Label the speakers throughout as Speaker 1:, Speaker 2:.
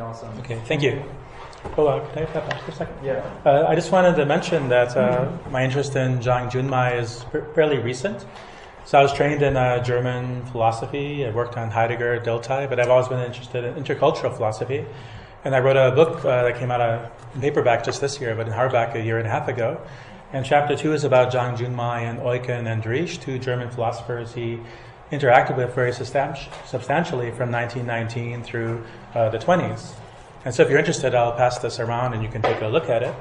Speaker 1: awesome.
Speaker 2: Okay, thank you. Oh, can I have that back for a second?
Speaker 1: Yeah.
Speaker 2: I just wanted to mention that my interest in Zhang Junmai is fairly recent. So I was trained in German philosophy. I worked on Heidegger, Dilthey, but I've always been interested in intercultural philosophy. And I wrote a book that came out in paperback just this year, but in hardback a year and a half ago. And chapter 2 is about Zhang Junmai and Eucken and Driesch, two German philosophers he interacted with very substantially from 1919 through the 20s. And so if you're interested, I'll pass this around and you can take a look at it.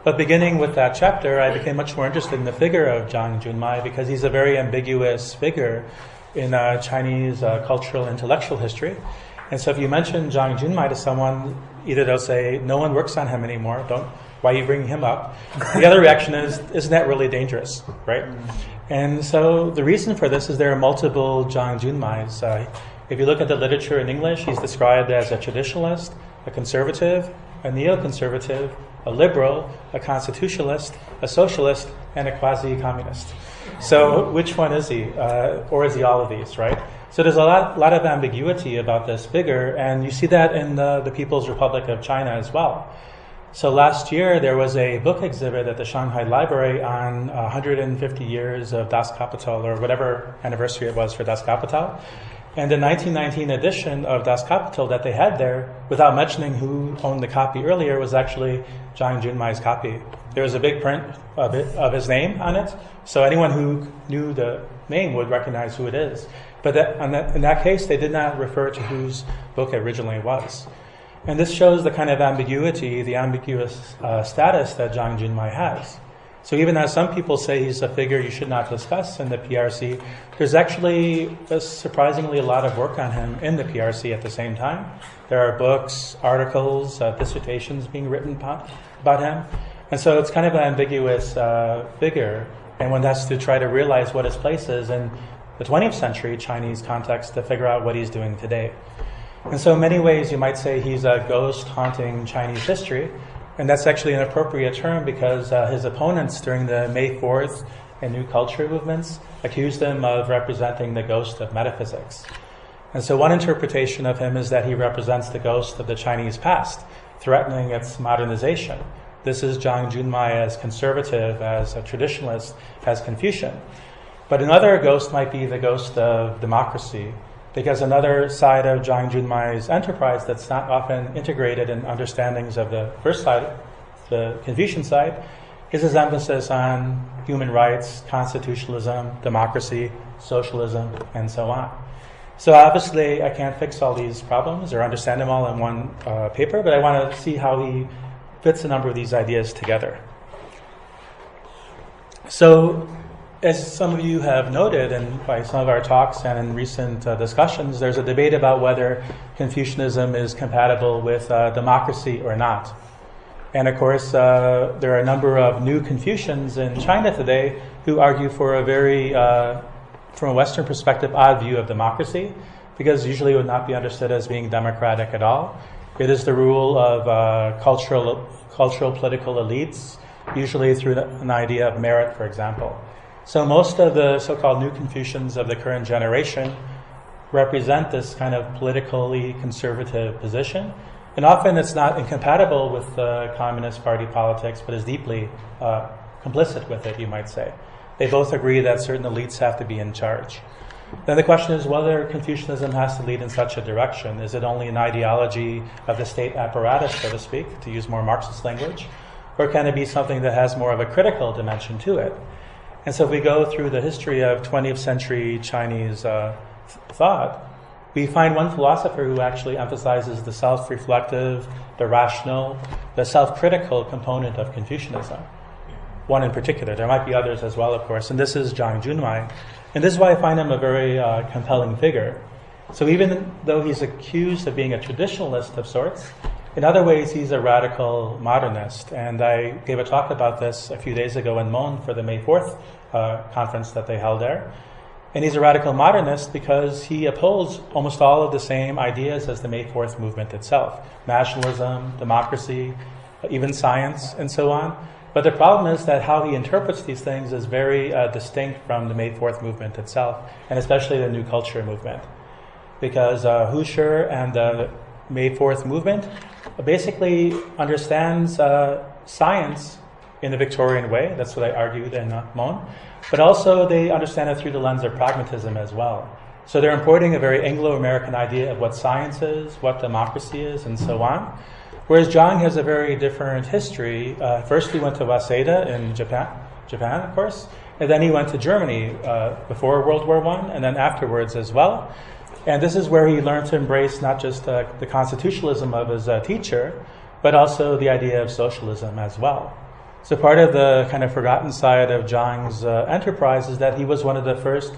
Speaker 2: But beginning with that chapter, I became much more interested in the figure of Zhang Junmai because he's a very ambiguous figure in Chinese cultural intellectual history. And so if you mention Zhang Junmai to someone, either they'll say, no one works on him anymore, why are you bringing him up? The other reaction is, isn't that really dangerous, right? And so the reason for this is there are multiple Zhang Junmais. If you look at the literature in English, he's described as a traditionalist, a conservative, a neoconservative, a liberal, a constitutionalist, a socialist, and a quasi-communist. So which one is he? Or is he all of these, right? So there's a lot of ambiguity about this figure, and you see that in the People's Republic of China as well. So last year there was a book exhibit at the Shanghai Library on 150 years of Das Kapital, or whatever anniversary it was for Das Kapital. And the 1919 edition of Das Kapital that they had there, without mentioning who owned the copy earlier, was actually Zhang Junmai's copy. There was a big print of his name on it, so anyone who knew the name would recognize who it is. But in that case, they did not refer to whose book it originally was. And this shows the kind of ambiguity, the ambiguous status that Zhang Junmai has. So even as some people say he's a figure you should not discuss in the PRC, there's actually surprisingly a lot of work on him in the PRC at the same time. There are books, articles, dissertations being written about him. And so it's kind of an ambiguous figure, and one has to try to realize what his place is in the 20th century Chinese context to figure out what he's doing today. And so in many ways you might say he's a ghost haunting Chinese history. And that's actually an appropriate term because his opponents during the May 4th and New Culture movements accused him of representing the ghost of metaphysics. And so one interpretation of him is that he represents the ghost of the Chinese past, threatening its modernization. This is Zhang Junmai as conservative, as a traditionalist, as Confucian. But another ghost might be the ghost of democracy, because another side of Zhang Junmai's enterprise that's not often integrated in understandings of the first side, the Confucian side, is his emphasis on human rights, constitutionalism, democracy, socialism, and so on. So obviously I can't fix all these problems or understand them all in one paper, but I want to see how he fits a number of these ideas together. So as some of you have noted, and by some of our talks and in recent discussions, there's a debate about whether Confucianism is compatible with democracy or not. And of course, there are a number of new Confucians in China today who argue for a very, from a Western perspective, odd view of democracy, because usually it would not be understood as being democratic at all. It is the rule of cultural political elites, usually through an idea of merit, for example. So most of the so-called new Confucians of the current generation represent this kind of politically conservative position. And often it's not incompatible with the Communist Party politics, but is deeply complicit with it, you might say. They both agree that certain elites have to be in charge. Then the question is whether Confucianism has to lead in such a direction. Is it only an ideology of the state apparatus, so to speak, to use more Marxist language? Or can it be something that has more of a critical dimension to it? And so if we go through the history of 20th century Chinese thought, we find one philosopher who actually emphasizes the self-reflective, the rational, the self-critical component of Confucianism. One in particular. There might be others as well, of course, and this is Zhang Junmai. And this is why I find him a very compelling figure. So even though he's accused of being a traditionalist of sorts, in other ways, he's a radical modernist, and I gave a talk about this a few days ago in Mon for the May 4th conference that they held there. And he's a radical modernist because he opposed almost all of the same ideas as the May 4th movement itself. Nationalism, democracy, even science, and so on. But the problem is that how he interprets these things is very distinct from the May 4th movement itself, and especially the New Culture movement. Because Husserl and May 4th movement basically understands science in the Victorian way. That's what I argued in Mon. But also they understand it through the lens of pragmatism as well. So they're importing a very Anglo-American idea of what science is, what democracy is, and so on. Whereas Zhang has a very different history. First he went to Waseda in Japan, of course, and then he went to Germany before World War I, and then afterwards as well. And this is where he learned to embrace not just the constitutionalism of his teacher, but also the idea of socialism as well. So part of the kind of forgotten side of Zhang's enterprise is that he was one of the first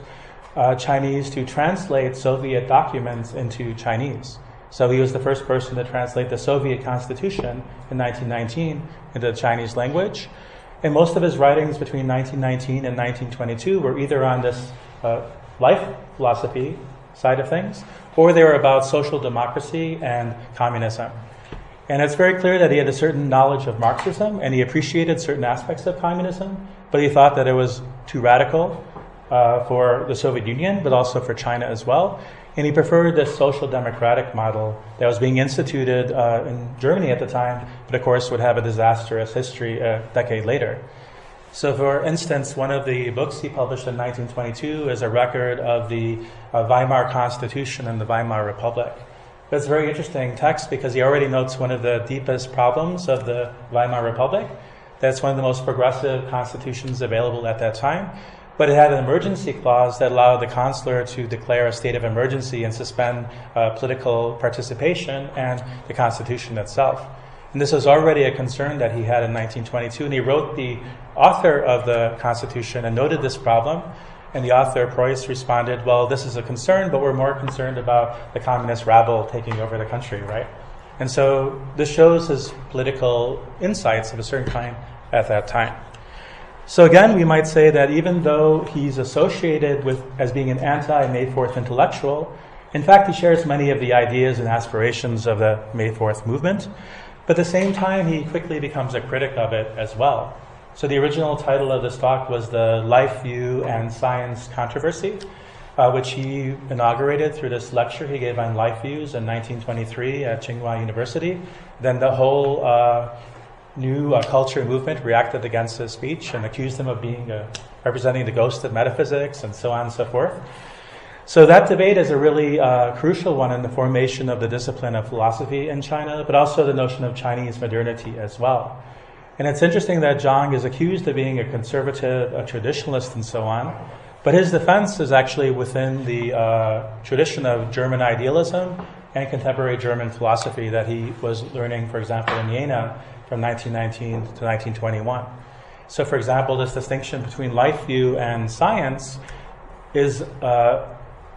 Speaker 2: Chinese to translate Soviet documents into Chinese. So he was the first person to translate the Soviet Constitution in 1919 into the Chinese language. And most of his writings between 1919 and 1922 were either on this life philosophy side of things, or they were about social democracy and communism. And it's very clear that he had a certain knowledge of Marxism, and he appreciated certain aspects of communism, but he thought that it was too radical for the Soviet Union, but also for China as well. And he preferred this social democratic model that was being instituted in Germany at the time, but of course would have a disastrous history a decade later. So for instance, one of the books he published in 1922 is a record of the Weimar Constitution and the Weimar Republic. But it's a very interesting text because he already notes one of the deepest problems of the Weimar Republic. That's one of the most progressive constitutions available at that time. But it had an emergency clause that allowed the consular to declare a state of emergency and suspend political participation and the constitution itself. And this was already a concern that he had in 1922, and he wrote the author of the Constitution and noted this problem. And the author, Preuss, responded, well, this is a concern, but we're more concerned about the communist rabble taking over the country, right? And so this shows his political insights of a certain kind at that time. So again, we might say that even though he's associated with as being an anti-May 4th intellectual, in fact, he shares many of the ideas and aspirations of the May 4th movement. But at the same time, he quickly becomes a critic of it as well. So the original title of this talk was the Life View and Science Controversy, which he inaugurated through this lecture he gave on life views in 1923 at Tsinghua University. Then the whole new culture movement reacted against his speech and accused him of being representing the ghost of metaphysics and so on and so forth. So that debate is a really crucial one in the formation of the discipline of philosophy in China, but also the notion of Chinese modernity as well. And it's interesting that Zhang is accused of being a conservative, a traditionalist, and so on. But his defense is actually within the tradition of German idealism and contemporary German philosophy that he was learning, for example, in Jena from 1919 to 1921. So, for example, this distinction between life view and science is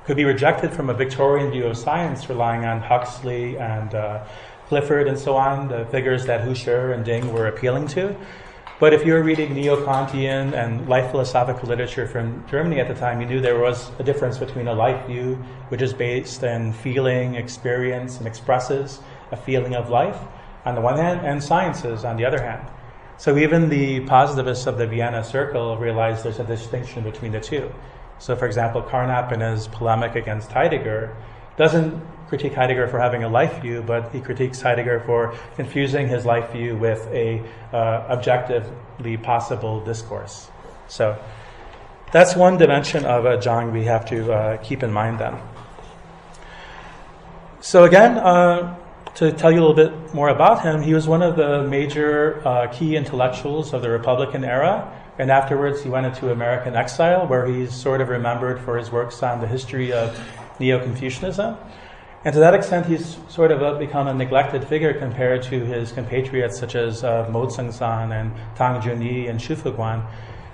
Speaker 2: could be rejected from a Victorian view of science, relying on Huxley and Clifford and so on, the figures that Husserl and Ding were appealing to. But if you were reading neo-Kantian and life philosophical literature from Germany at the time, you knew there was a difference between a life view, which is based in feeling, experience, and expresses a feeling of life on the one hand, and sciences on the other hand. So even the positivists of the Vienna Circle realized there's a distinction between the two. So, for example, Carnap in his polemic against Heidegger doesn't critique Heidegger for having a life view, but he critiques Heidegger for confusing his life view with a objectively possible discourse. So that's one dimension of Zhang we have to keep in mind then. So again, to tell you a little bit more about him, he was one of the major key intellectuals of the Republican era. And afterwards, he went into American exile, where he's sort of remembered for his works on the history of NewConfucianism. And to that extent, he's sort of become a neglected figure compared to his compatriots such as Mo Tsung-san and Tang Junyi and Xu Fuguan.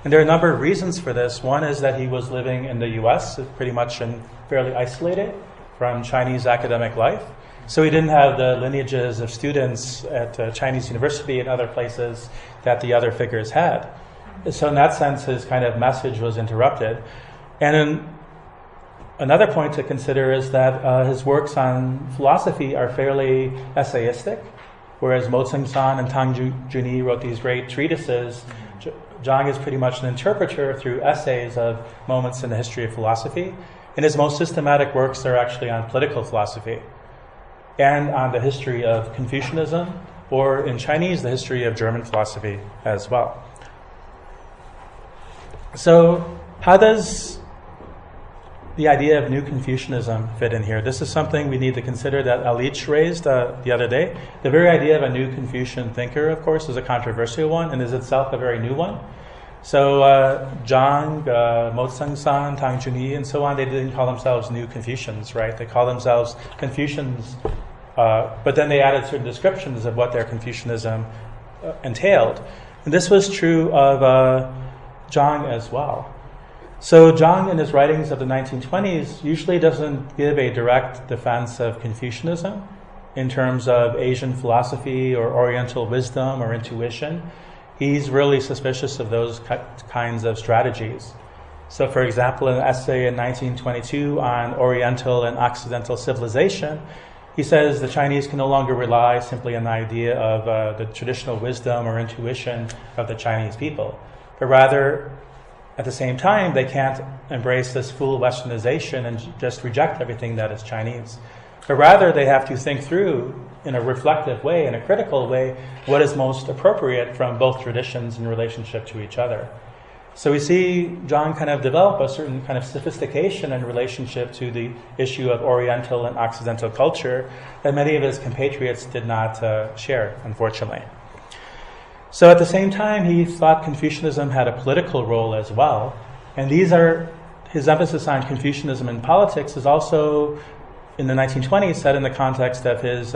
Speaker 2: And there are a number of reasons for this. One is that he was living in the U.S., pretty much fairly isolated from Chinese academic life. So he didn't have the lineages of students at Chinese university and other places that the other figures had. So in that sense, his kind of message was interrupted. And another point to consider is that his works on philosophy are fairly essayistic, whereas Mo Tsung-san and Tang Junyi wrote these great treatises. Zhang is pretty much an interpreter through essays of moments in the history of philosophy. And his most systematic works are actually on political philosophy. and on the history of Confucianism, or in Chinese, the history of German philosophy as well. So how does the idea of New Confucianism fit in here? This is something we need to consider that Alich raised the other day. The very idea of a New Confucian thinker, of course, is a controversial one and is itself a very new one. So Zhang, Motsang-san, Tang Junyi, and so on, they didn't call themselves New Confucians, right? They call themselves Confucians, but then they added certain descriptions of what their Confucianism entailed. And this was true of Zhang as well. So Zhang, in his writings of the 1920s, usually doesn't give a direct defense of Confucianism in terms of Asian philosophy or Oriental wisdom or intuition. He's really suspicious of those kinds of strategies. So, for example, in an essay in 1922 on Oriental and Occidental civilization, he says the Chinese can no longer rely simply on the idea of the traditional wisdom or intuition of the Chinese people, but rather, at the same time, they can't embrace this full Westernization and just reject everything that is Chinese. But rather, they have to think through, in a reflective way, in a critical way, what is most appropriate from both traditions in relationship to each other. So we see Zhang kind of develop a certain kind of sophistication in relationship to the issue of Oriental and Occidental culture that many of his compatriots did not share, unfortunately. So at the same time, he thought Confucianism had a political role as well. And his emphasis on Confucianism in politics is also, in the 1920s, set in the context of his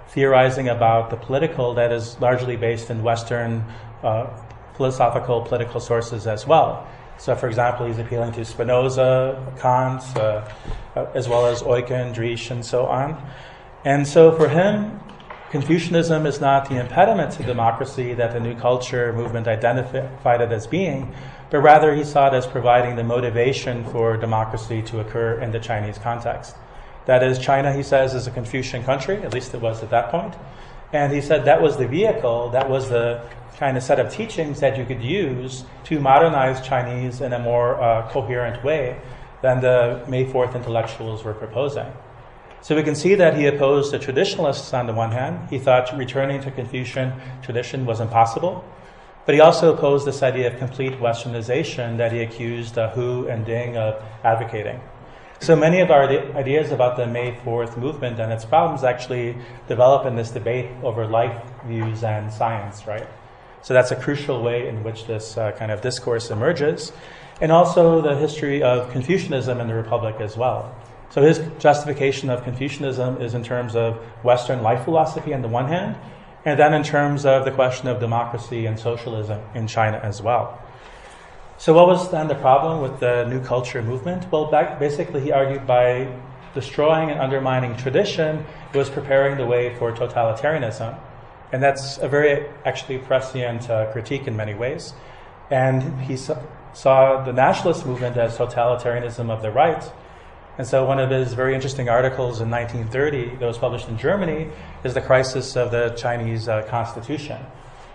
Speaker 2: theorizing about the political that is largely based in Western philosophical political sources as well. So, for example, he's appealing to Spinoza, Kant, as well as Eucken, Driesch, and so on. And so for him, Confucianism is not the impediment to democracy that the New Culture movement identified it as being, but rather he saw it as providing the motivation for democracy to occur in the Chinese context. That is, China, he says, is a Confucian country, at least it was at that point. And he said that was the vehicle, that was the kind of set of teachings that you could use to modernize Chinese in a more coherent way than the May 4th intellectuals were proposing. So we can see that he opposed the traditionalists on the one hand. He thought returning to Confucian tradition was impossible. But he also opposed this idea of complete Westernization that he accused Hu and Ding of advocating. So many of our ideas about the May 4th movement and its problems actually develop in this debate over life views and science, right? So that's a crucial way in which this kind of discourse emerges. And also the history of Confucianism in the Republic as well. So his justification of Confucianism is in terms of Western life philosophy on the one hand, and then in terms of the question of democracy and socialism in China as well. So what was then the problem with the New Culture movement? Well, basically he argued by destroying and undermining tradition, it was preparing the way for totalitarianism. And that's a very actually prescient critique in many ways. And he saw the nationalist movement as totalitarianism of the right. And so one of his very interesting articles in 1930 that was published in Germany is The Crisis of the Chinese Constitution.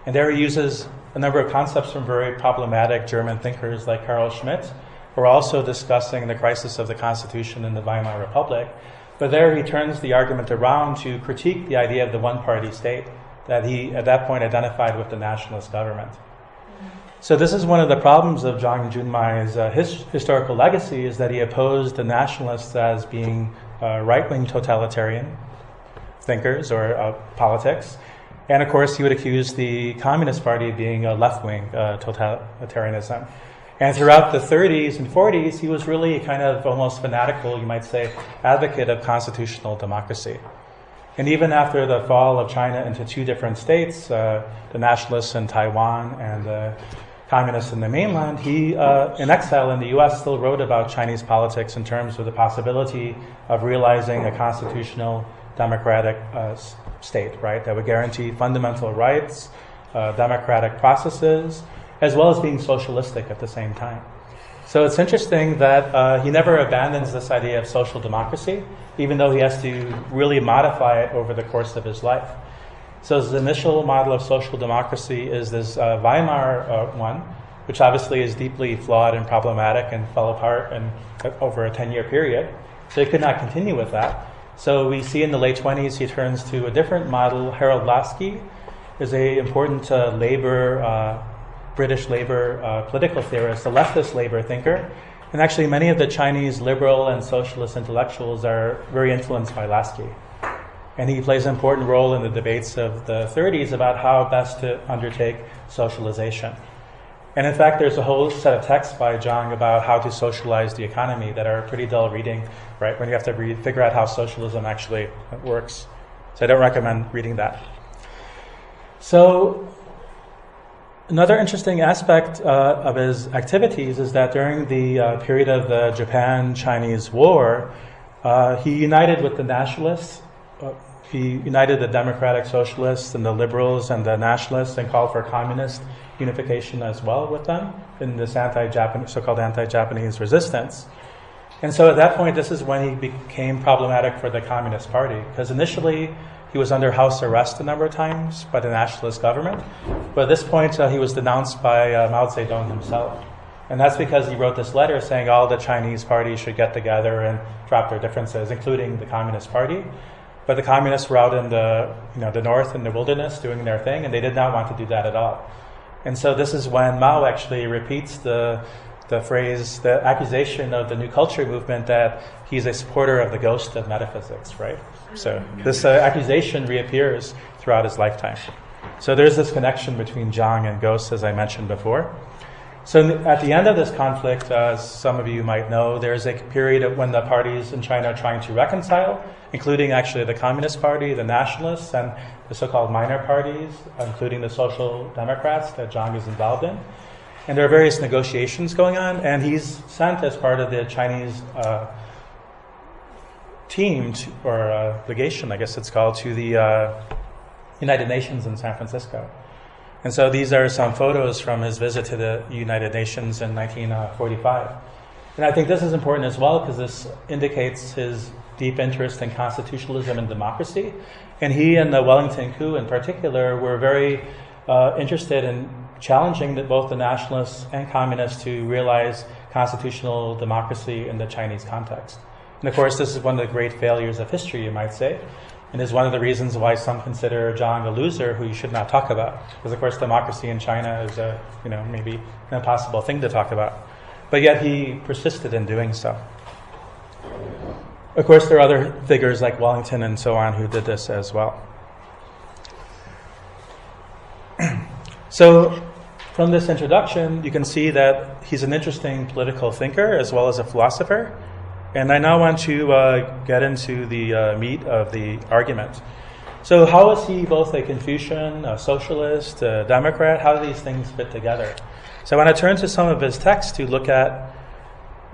Speaker 2: And there he uses a number of concepts from very problematic German thinkers like Carl Schmitt, who are also discussing the crisis of the Constitution in the Weimar Republic. But there he turns the argument around to critique the idea of the one-party state that he at that point identified with the nationalist government. So this is one of the problems of Zhang Junmai's historical legacy, is that he opposed the nationalists as being right-wing totalitarian thinkers or politics. And of course, he would accuse the Communist Party of being a left-wing totalitarianism. And throughout the 30s and 40s, he was really kind of almost fanatical, you might say, advocate of constitutional democracy. And even after the fall of China into two different states, the nationalists in Taiwan and the communists in the mainland, he, in exile in the U.S., still wrote about Chinese politics in terms of the possibility of realizing a constitutional democratic state, right, that would guarantee fundamental rights, democratic processes, as well as being socialistic at the same time. So it's interesting that he never abandons this idea of social democracy, even though he has to really modify it over the course of his life. So his initial model of social democracy is this Weimar one, which obviously is deeply flawed and problematic and fell apart over a 10-year period. So he could not continue with that. So we see in the late 20s he turns to a different model. Harold Lasky is an important British labor political theorist, a leftist labor thinker. And actually many of the Chinese liberal and socialist intellectuals are very influenced by Lasky. And he plays an important role in the debates of the 30s about how best to undertake socialization. And in fact, there's a whole set of texts by Zhang about how to socialize the economy that are pretty dull reading, right? When you have to figure out how socialism actually works. So I don't recommend reading that. So another interesting aspect of his activities is that during the period of the Japan-Chinese War, he united with the nationalists. He united the democratic socialists and the liberals and the nationalists and called for communist unification as well with them in this so-called anti-Japanese resistance. And so at that point, this is when he became problematic for the Communist Party, because initially he was under house arrest a number of times by the nationalist government. But at this point, he was denounced by Mao Zedong himself. And that's because he wrote this letter saying all the Chinese parties should get together and drop their differences, including the Communist Party. But the communists were out in the north in the wilderness doing their thing, and they did not want to do that at all. And so this is when Mao actually repeats the phrase, the accusation of the New Culture movement that he's a supporter of the ghost of metaphysics, right? So this accusation reappears throughout his lifetime. So there's this connection between Zhang and ghosts, as I mentioned before. So at the end of this conflict, as some of you might know, there's a period when the parties in China are trying to reconcile, including actually the Communist Party, the Nationalists, and the so-called minor parties, including the Social Democrats that Zhang is involved in. And there are various negotiations going on, and he's sent as part of the Chinese team, or legation, I guess it's called, to the United Nations in San Francisco. And so these are some photos from his visit to the United Nations in 1945. And I think this is important as well because this indicates his deep interest in constitutionalism and democracy. And he and the Wellington coup in particular were very interested in challenging both the nationalists and communists to realize constitutional democracy in the Chinese context. And of course, this is one of the great failures of history, you might say. And is one of the reasons why some consider Zhang a loser who you should not talk about. Because of course democracy in China is maybe an impossible thing to talk about. But yet he persisted in doing so. Of course there are other figures like Wellington and so on who did this as well. So from this introduction you can see that he's an interesting political thinker as well as a philosopher. And I now want to get into the meat of the argument. So how is he both a Confucian, a socialist, a Democrat? How do these things fit together? So I want to turn to some of his texts to look at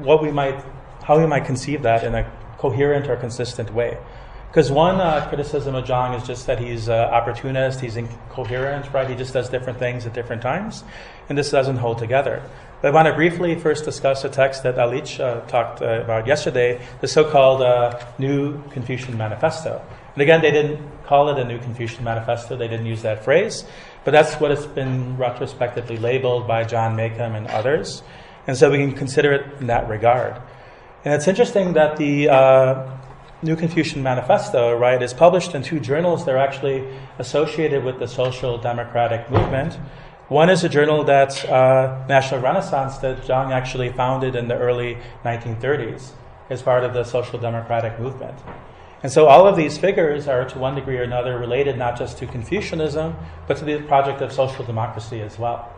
Speaker 2: how we might conceive that in a coherent or consistent way. Because one criticism of Zhang is just that he's opportunist, he's incoherent, right? He just does different things at different times, and this doesn't hold together. But I want to briefly first discuss a text that Alich talked about yesterday, the so-called NewConfucian Manifesto. And again, they didn't call it a NewConfucian Manifesto, they didn't use that phrase, but that's what it's been retrospectively labeled by John Maycomb and others. And so we can consider it in that regard. And it's interesting that the NewConfucian Manifesto, right, is published in two journals that are actually associated with the social democratic movement. One is a journal that's National Renaissance that Zhang actually founded in the early 1930s as part of the social democratic movement. And so all of these figures are to one degree or another related not just to Confucianism, but to the project of social democracy as well.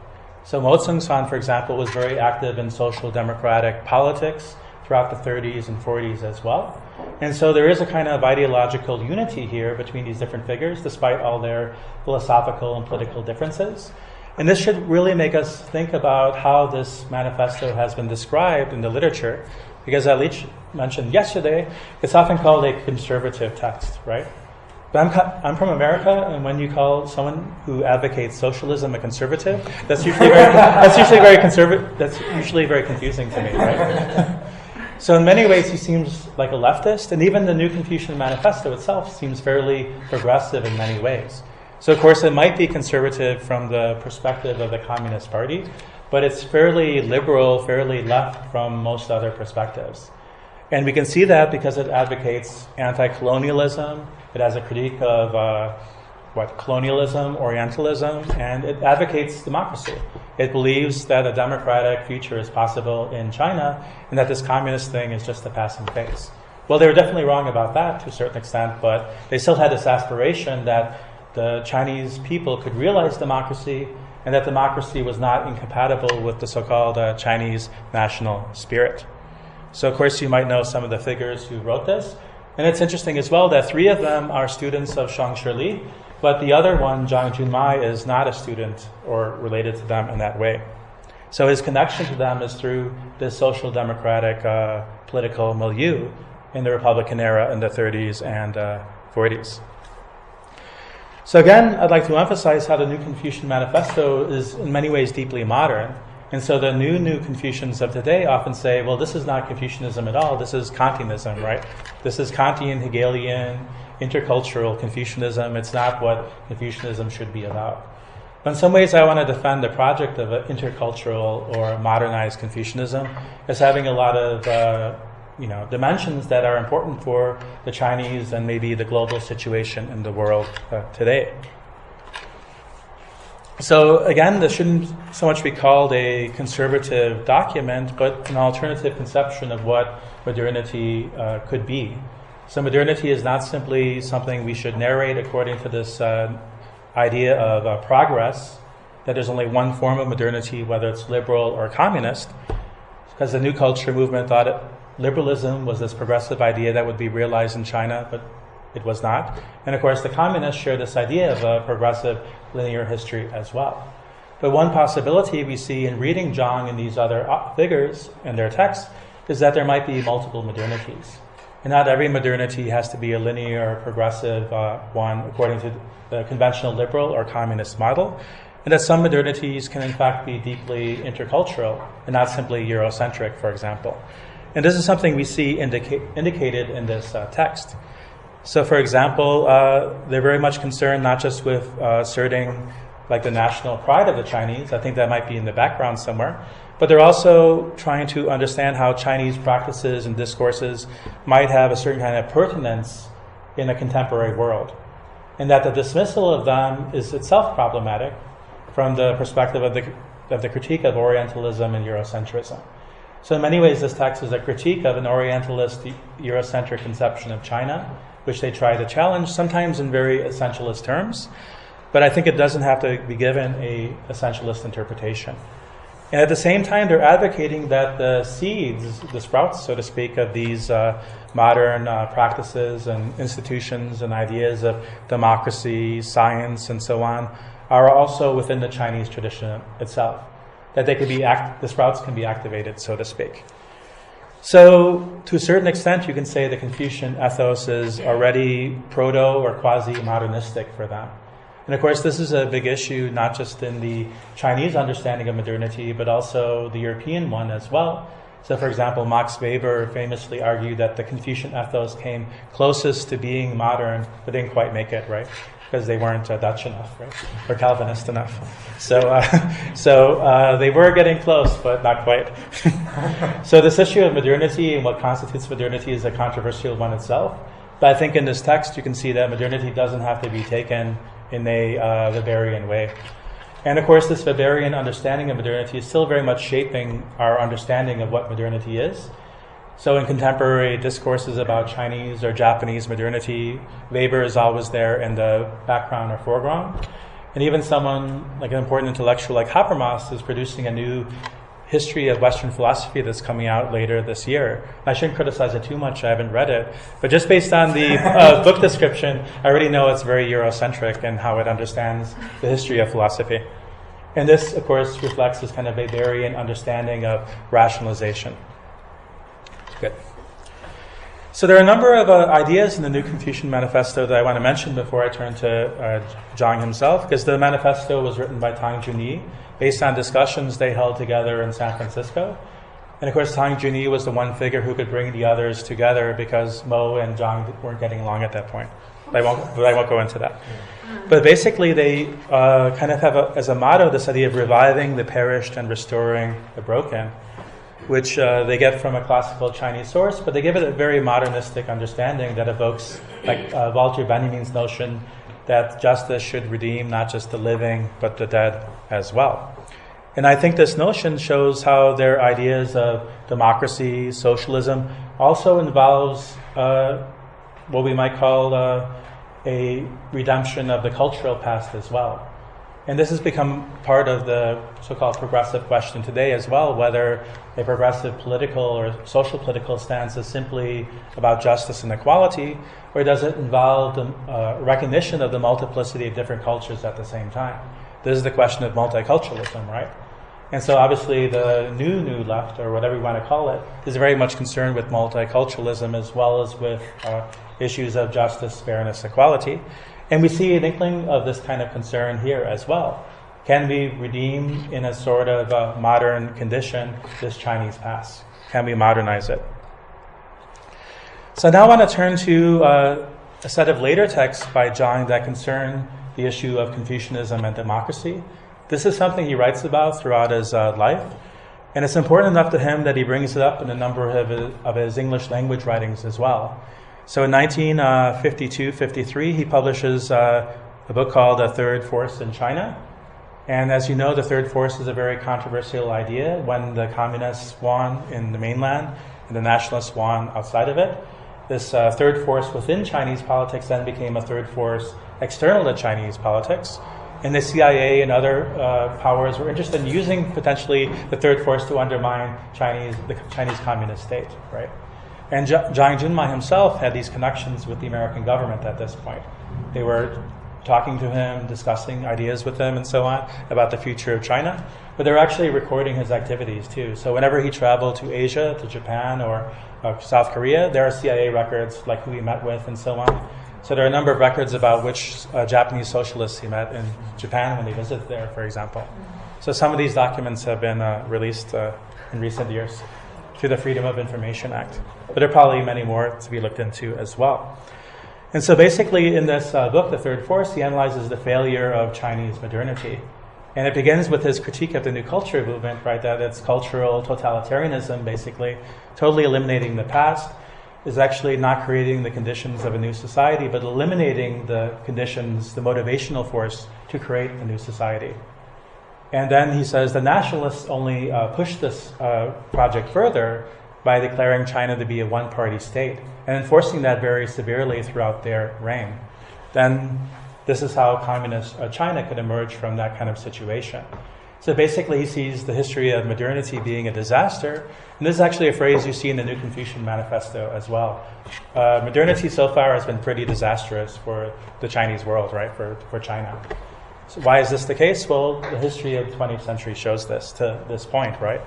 Speaker 2: So Mo Tsung-san, for example, was very active in social democratic politics throughout the 30s and 40s as well. And so there is a kind of ideological unity here between these different figures, despite all their philosophical and political differences. And this should really make us think about how this manifesto has been described in the literature, because as Alich mentioned yesterday, it's often called a conservative text, right? But I'm from America, and when you call someone who advocates socialism a conservative, that's usually very confusing to me, right? So in many ways, he seems like a leftist, and even the NewConfucian Manifesto itself seems fairly progressive in many ways. So of course, it might be conservative from the perspective of the Communist Party, but it's fairly liberal, fairly left from most other perspectives. And we can see that because it advocates anti-colonialism. It has a critique of colonialism, Orientalism, and it advocates democracy. It believes that a democratic future is possible in China and that this communist thing is just a passing phase. Well, they were definitely wrong about that to a certain extent, but they still had this aspiration that the Chinese people could realize democracy and that democracy was not incompatible with the so-called Chinese national spirit. So, of course, you might know some of the figures who wrote this. And it's interesting as well that 3 of them are students of Shang Shi, but the other one, Zhang Junmai, is not a student or related to them in that way. So his connection to them is through this social democratic political milieu in the Republican era in the 30s and 40s. So again, I'd like to emphasize how the NewConfucian Manifesto is in many ways deeply modern. And so the new Confucians of today often say, well, this is not Confucianism at all, this is Kantianism, right? This is Kantian, Hegelian, intercultural Confucianism. It's not what Confucianism should be about. But in some ways, I want to defend the project of intercultural or modernized Confucianism as having a lot of dimensions that are important for the Chinese and maybe the global situation in the world today. So again, this shouldn't so much be called a conservative document, but an alternative conception of what modernity could be. So modernity is not simply something we should narrate according to this idea of progress, that there's only one form of modernity, whether it's liberal or communist, because the New Culture movement thought liberalism was this progressive idea that would be realized in China, but it was not. And of course, the communists share this idea of a progressive linear history as well. But one possibility we see in reading Zhang and these other figures and their texts is that there might be multiple modernities. And not every modernity has to be a linear, progressive one according to the conventional liberal or communist model, and that some modernities can in fact be deeply intercultural and not simply Eurocentric, for example. And this is something we see indicated in this text. So, for example, they're very much concerned not just with asserting like the national pride of the Chinese. I think that might be in the background somewhere. But they're also trying to understand how Chinese practices and discourses might have a certain kind of pertinence in a contemporary world. And that the dismissal of them is itself problematic from the perspective of the critique of Orientalism and Eurocentrism. So in many ways, this text is a critique of an Orientalist, Eurocentric conception of China, which they try to challenge, sometimes in very essentialist terms. But I think it doesn't have to be given a essentialist interpretation. And at the same time, they're advocating that the seeds, the sprouts, so to speak, of these modern practices and institutions and ideas of democracy, science, and so on, are also within the Chinese tradition itself. That they could be the sprouts can be activated, so to speak. So, to a certain extent, you can say the Confucian ethos is already proto or quasi-modernistic for them. And of course, this is a big issue, not just in the Chinese understanding of modernity, but also the European one as well. So, for example, Max Weber famously argued that the Confucian ethos came closest to being modern, but didn't quite make it, right? Because they weren't Dutch enough, right? Or Calvinist enough. So they were getting close, but not quite. So this issue of modernity and what constitutes modernity is a controversial one itself. But I think in this text you can see that modernity doesn't have to be taken in a Weberian way. And of course, this Weberian understanding of modernity is still very much shaping our understanding of what modernity is. So in contemporary discourses about Chinese or Japanese modernity, Weber is always there in the background or foreground. And even someone like an important intellectual like Habermas is producing a new history of Western philosophy that's coming out later this year. I shouldn't criticize it too much, I haven't read it. But just based on the book description, I already know it's very Eurocentric in how it understands the history of philosophy. And this, of course, reflects this kind of Weberian understanding of rationalization. Good. So there are a number of ideas in the NewConfucian Manifesto that I want to mention before I turn to Zhang himself, because the manifesto was written by Tong Junmai based on discussions they held together in San Francisco. And of course, Zhang Junmai was the one figure who could bring the others together because Mo and Zhang weren't getting along at that point. But I won't go into that. But basically, they kind of have as a motto this idea of reviving the perished and restoring the broken. which they get from a classical Chinese source, but they give it a very modernistic understanding that evokes, like Walter Benjamin's notion that justice should redeem not just the living, but the dead as well. And I think this notion shows how their ideas of democracy, socialism, also involves what we might call a redemption of the cultural past as well. And this has become part of the so-called progressive question today as well, whether a progressive political or social political stance is simply about justice and equality, or does it involve the recognition of the multiplicity of different cultures at the same time? This is the question of multiculturalism, right? And so obviously the new left, or whatever you want to call it, is very much concerned with multiculturalism as well as with issues of justice, fairness, equality. And we see an inkling of this kind of concern here as well. Can we redeem in a sort of modern condition this Chinese past? Can we modernize it? So now I want to turn to a set of later texts by Zhang that concern the issue of Confucianism and democracy. This is something he writes about throughout his life, and it's important enough to him that he brings it up in a number of his English language writings as well. So in 1952-53, he publishes a book called The Third Force in China. And as you know, the third force is a very controversial idea. When the communists won in the mainland and the nationalists won outside of it, this third force within Chinese politics then became a third force external to Chinese politics. And the CIA and other powers were interested in using potentially the third force to undermine the Chinese communist state, right? And Zhang Junmai himself had these connections with the American government at this point. They were talking to him, discussing ideas with him and so on about the future of China, but they were actually recording his activities too. So whenever he traveled to Asia, to Japan or South Korea, there are CIA records like who he met with and so on. So there are a number of records about which Japanese socialists he met in Japan when he visited there, for example. So some of these documents have been released in recent years through the Freedom of Information Act. But there are probably many more to be looked into as well. And so basically in this book, The Third Force, he analyzes the failure of Chinese modernity. And it begins with his critique of the New Culture movement, right, that it's cultural totalitarianism, basically, totally eliminating the past, is actually not creating the conditions of a new society, but eliminating the conditions, the motivational force to create a new society. And then he says the nationalists only pushed this project further by declaring China to be a one-party state and enforcing that very severely throughout their reign. Then this is how communist China could emerge from that kind of situation. So basically he sees the history of modernity being a disaster, and this is actually a phrase you see in the NewConfucian Manifesto as well. Modernity so far has been pretty disastrous for the Chinese world, right, for China. So why is this the case? Well, the history of the 20th century shows this to this point, right?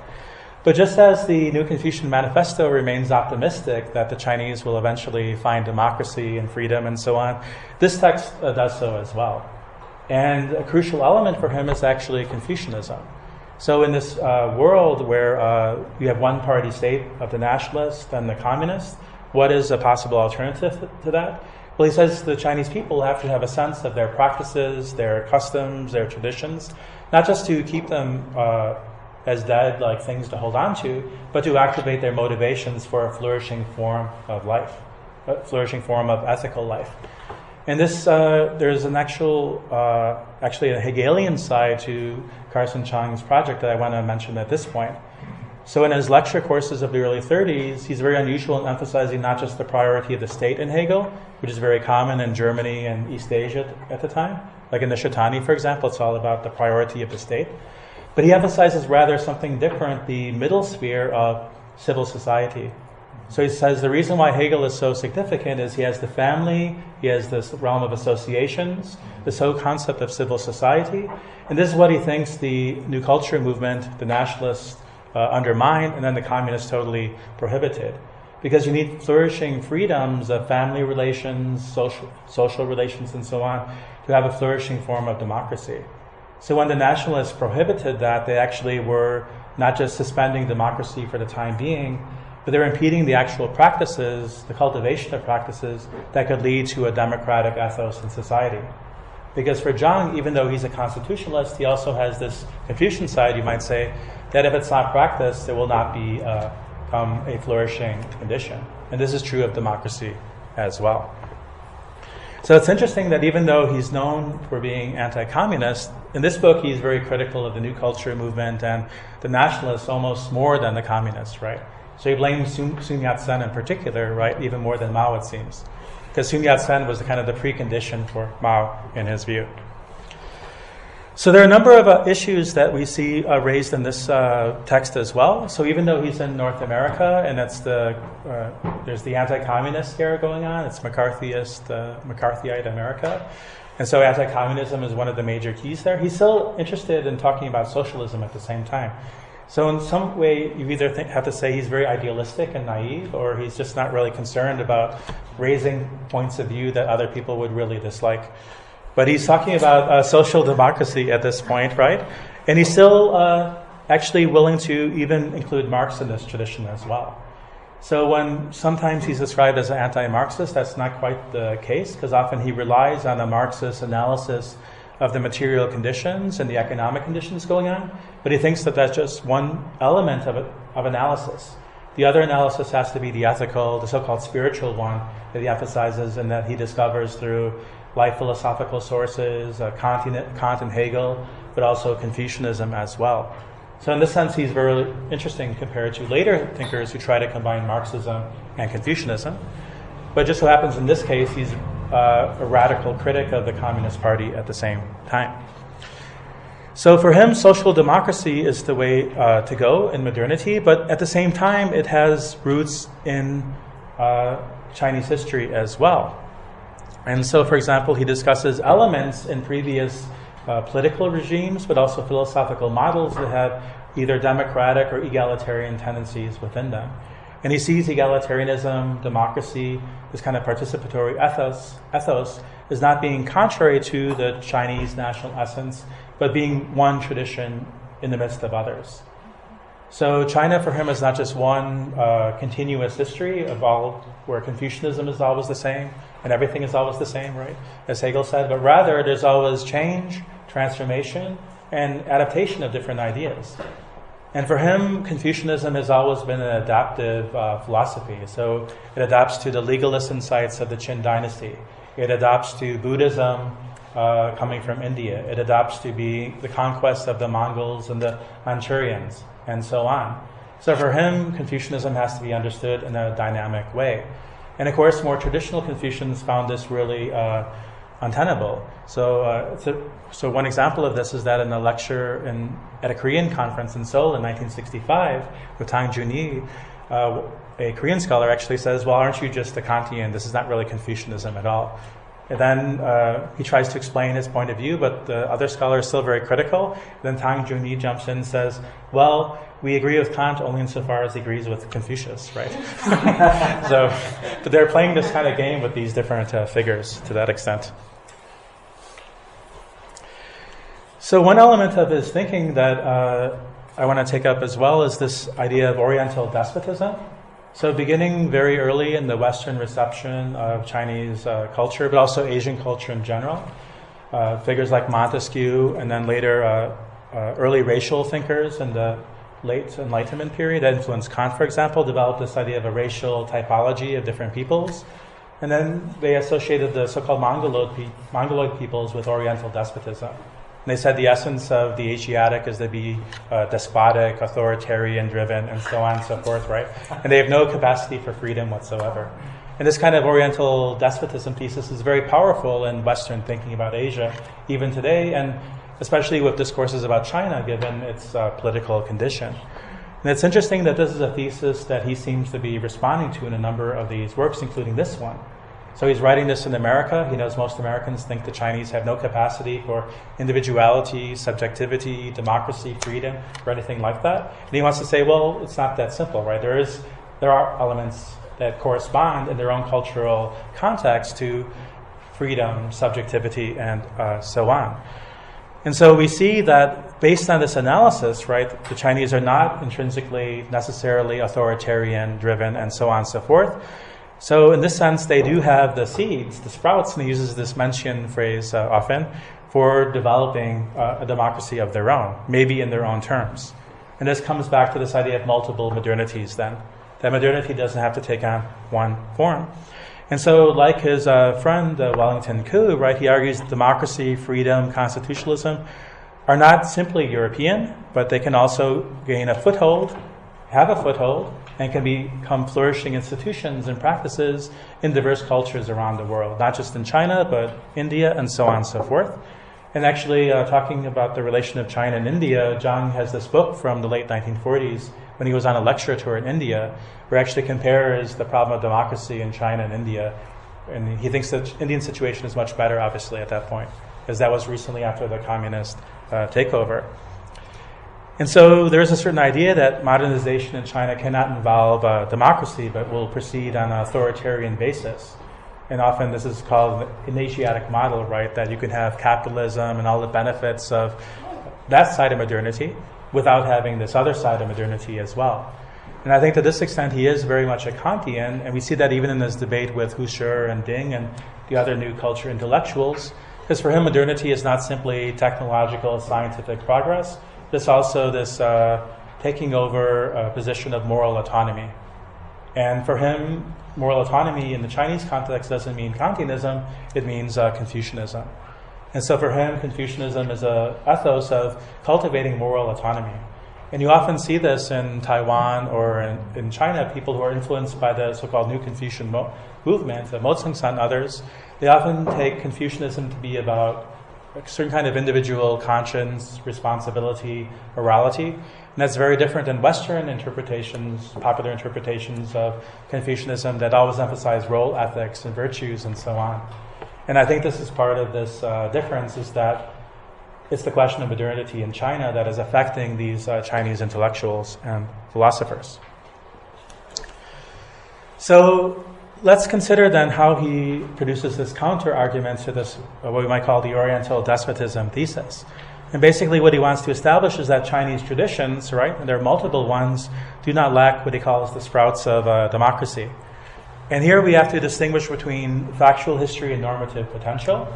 Speaker 2: But just as the NewConfucian Manifesto remains optimistic that the Chinese will eventually find democracy and freedom and so on, this text does so as well. And a crucial element for him is actually Confucianism. So in this world where you have one-party state of the nationalists and the communists, what is a possible alternative to that? Well, he says the Chinese people have to have a sense of their practices, their customs, their traditions, not just to keep them as dead, like things to hold on to, but to activate their motivations for a flourishing form of life, a flourishing form of ethical life. And this, there's an actually a Hegelian side to Carson Chang's project that I want to mention at this point. So in his lecture courses of the early 30s, he's very unusual in emphasizing not just the priority of the state in Hegel, which is very common in Germany and East Asia at the time. Like in the Shaitani, for example, it's all about the priority of the state. But he emphasizes rather something different, the middle sphere of civil society. So he says the reason why Hegel is so significant is he has the family, he has this realm of associations, this whole concept of civil society. And this is what he thinks the New Culture movement, the nationalists, undermined, and then the communists totally prohibited. Because you need flourishing freedoms of family relations, social relations, and so on, to have a flourishing form of democracy. So when the nationalists prohibited that, they actually were not just suspending democracy for the time being, but they're impeding the actual practices, the cultivation of practices that could lead to a democratic ethos in society. Because for Zhang, even though he's a constitutionalist, he also has this Confucian side, you might say, that if it's not practiced, it will not become a flourishing condition. And this is true of democracy as well. So it's interesting that even though he's known for being anti-communist, in this book he's very critical of the New Culture movement and the nationalists almost more than the communists, right? So he blames Sun Yat-sen in particular, right, even more than Mao, it seems. Because Sun Yat-sen was kind of the precondition for Mao in his view. So there are a number of issues that we see raised in this text as well. So even though he's in North America, and that's there's the anti-communist scare going on, it's McCarthyite America, and so anti-communism is one of the major keys there. He's still interested in talking about socialism at the same time. So in some way, you either have to say he's very idealistic and naive, or he's just not really concerned about raising points of view that other people would really dislike. But he's talking about social democracy at this point, right? And he's still actually willing to even include Marx in this tradition as well. So when sometimes he's described as an anti-Marxist, that's not quite the case, because often he relies on a Marxist analysis of the material conditions and the economic conditions going on, but he thinks that that's just one element of analysis. The other analysis has to be the ethical, the so-called spiritual one that he emphasizes and that he discovers through life philosophical sources, Kant and Hegel, but also Confucianism as well. So in this sense, he's very interesting compared to later thinkers who try to combine Marxism and Confucianism. But just so happens in this case, he's a radical critic of the Communist Party at the same time. So for him, social democracy is the way to go in modernity, but at the same time, it has roots in Chinese history as well. And so, for example, he discusses elements in previous political regimes, but also philosophical models that have either democratic or egalitarian tendencies within them. And he sees egalitarianism, democracy, this kind of participatory ethos as not being contrary to the Chinese national essence, but being one tradition in the midst of others. So China for him is not just one continuous history of all where Confucianism is always the same and everything is always the same, right, as Hegel said, but rather there's always change, transformation, and adaptation of different ideas. And for him, Confucianism has always been an adaptive philosophy. So it adapts to the legalist insights of the Qin dynasty. It adapts to Buddhism coming from India. It adapts to be the conquest of the Mongols and the Manchurians, and so on. So for him, Confucianism has to be understood in a dynamic way. And of course, more traditional Confucians found this really untenable. So one example of this is that in a lecture at a Korean conference in Seoul in 1965 with Tong Lu, a Korean scholar actually says, well, aren't you just a Kantian? This is not really Confucianism at all. And then he tries to explain his point of view, but the other scholar is still very critical. Then Tong Junmai jumps in and says, well, we agree with Kant only insofar as he agrees with Confucius, right? But they're playing this kind of game with these different figures to that extent. So one element of his thinking that I want to take up as well is this idea of Oriental despotism. So beginning very early in the Western reception of Chinese culture, but also Asian culture in general, figures like Montesquieu and then later early racial thinkers in the late Enlightenment period that influenced Kant, for example, developed this idea of a racial typology of different peoples. And then they associated the so-called Mongoloid peoples with Oriental despotism. And they said the essence of the Asiatic is to be despotic, authoritarian-driven, and so on and so forth, right? And they have no capacity for freedom whatsoever. And this kind of Oriental despotism thesis is very powerful in Western thinking about Asia, even today, and especially with discourses about China, given its political condition. And it's interesting that this is a thesis that he seems to be responding to in a number of these works, including this one. So he's writing this in America. He knows most Americans think the Chinese have no capacity for individuality, subjectivity, democracy, freedom, or anything like that. And he wants to say, well, it's not that simple, right? There are elements that correspond in their own cultural context to freedom, subjectivity, and so on. And so we see that based on this analysis, right, the Chinese are not intrinsically necessarily authoritarian, driven, and so on and so forth. So in this sense, they do have the seeds, the sprouts, and he uses this Mencian phrase often, for developing a democracy of their own, maybe in their own terms. And this comes back to this idea of multiple modernities then. That modernity doesn't have to take on one form. And so, like his friend Wellington Koo, right, he argues that democracy, freedom, constitutionalism are not simply European, but they can also gain a foothold, have a foothold, and can become flourishing institutions and practices in diverse cultures around the world, not just in China, but India, and so on and so forth. And actually, talking about the relation of China and India, Zhang has this book from the late 1940s when he was on a lecture tour in India, where he actually compares the problem of democracy in China and India. And he thinks that Indian situation is much better, obviously, at that point, because that was recently after the communist takeover. And so there is a certain idea that modernization in China cannot involve democracy, but will proceed on an authoritarian basis. And often this is called an Asiatic model, right? That you can have capitalism and all the benefits of that side of modernity without having this other side of modernity as well. And I think to this extent he is very much a Kantian, and we see that even in this debate with Husserl and Ding and the other new culture intellectuals, because for him modernity is not simply technological, scientific progress, but it's also this taking over a position of moral autonomy. And for him, moral autonomy in the Chinese context doesn't mean Kantianism, it means Confucianism. And so for him, Confucianism is an ethos of cultivating moral autonomy. And you often see this in Taiwan or in China, people who are influenced by the so-called NewConfucian movement, the Mozhengsan and others. They often take Confucianism to be about a certain kind of individual conscience, responsibility, morality. And that's very different than Western interpretations, popular interpretations of Confucianism that always emphasize role ethics and virtues and so on. And I think this is part of this difference, is that it's the question of modernity in China that is affecting these Chinese intellectuals and philosophers. So let's consider then how he produces this counter-argument to this, what we might call the Oriental despotism thesis. And basically what he wants to establish is that Chinese traditions, right, and there are multiple ones, do not lack what he calls the sprouts of democracy. And here we have to distinguish between factual history and normative potential.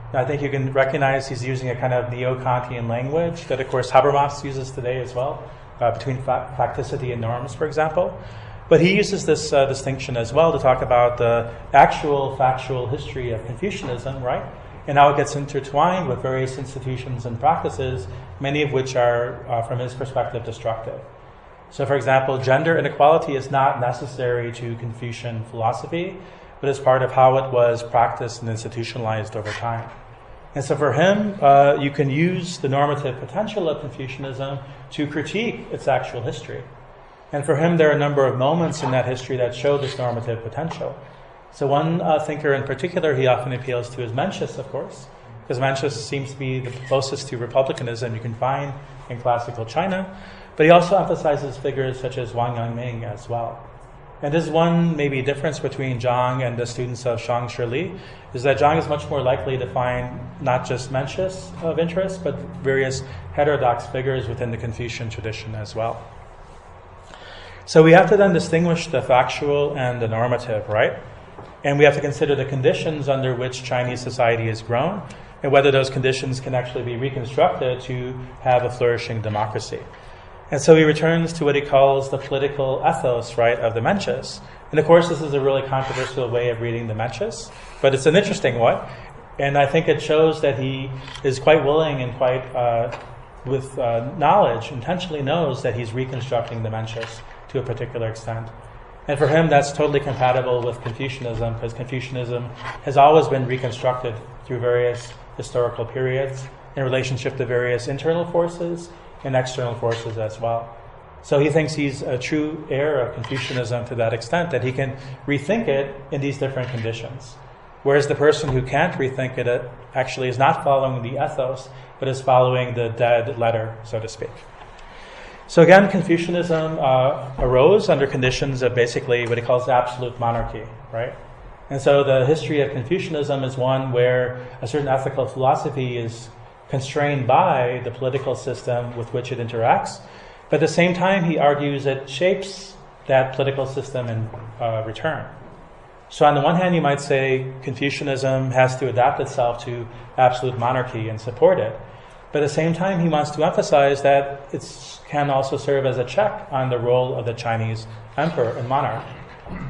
Speaker 2: And I think you can recognize he's using a kind of neo-Kantian language that, of course, Habermas uses today as well, between facticity and norms, for example. But he uses this distinction as well to talk about the actual factual history of Confucianism, right? And how it gets intertwined with various institutions and practices, many of which are, from his perspective, destructive. So, for example, gender inequality is not necessary to Confucian philosophy, but is part of how it was practiced and institutionalized over time. And so for him, you can use the normative potential of Confucianism to critique its actual history. And for him, there are a number of moments in that history that show this normative potential. So one thinker in particular he often appeals to is Mencius, of course, because Mencius seems to be the closest to republicanism you can find in classical China. But he also emphasizes figures such as Wang Yangming as well. And this is one maybe difference between Zhang and the students of Shang Shili, is that Zhang is much more likely to find not just Mencius of interest, but various heterodox figures within the Confucian tradition as well. So we have to then distinguish the factual and the normative, right? And we have to consider the conditions under which Chinese society has grown, and whether those conditions can actually be reconstructed to have a flourishing democracy. And so he returns to what he calls the political ethos, right, of the Mencius. And of course, this is a really controversial way of reading the Mencius, but it's an interesting one. And I think it shows that he is quite willing and quite, with knowledge, intentionally knows that he's reconstructing the Mencius to a particular extent. And for him, that's totally compatible with Confucianism, because Confucianism has always been reconstructed through various historical periods in relationship to various internal forces and external forces as well. So he thinks he's a true heir of Confucianism to that extent, that he can rethink it in these different conditions. Whereas the person who can't rethink it actually is not following the ethos, but is following the dead letter, so to speak. So again, Confucianism arose under conditions of basically what he calls absolute monarchy, right? And so the history of Confucianism is one where a certain ethical philosophy is constrained by the political system with which it interacts. But at the same time, he argues it shapes that political system in return. So on the one hand, you might say Confucianism has to adapt itself to absolute monarchy and support it. But at the same time, he wants to emphasize that it can also serve as a check on the role of the Chinese emperor and monarch.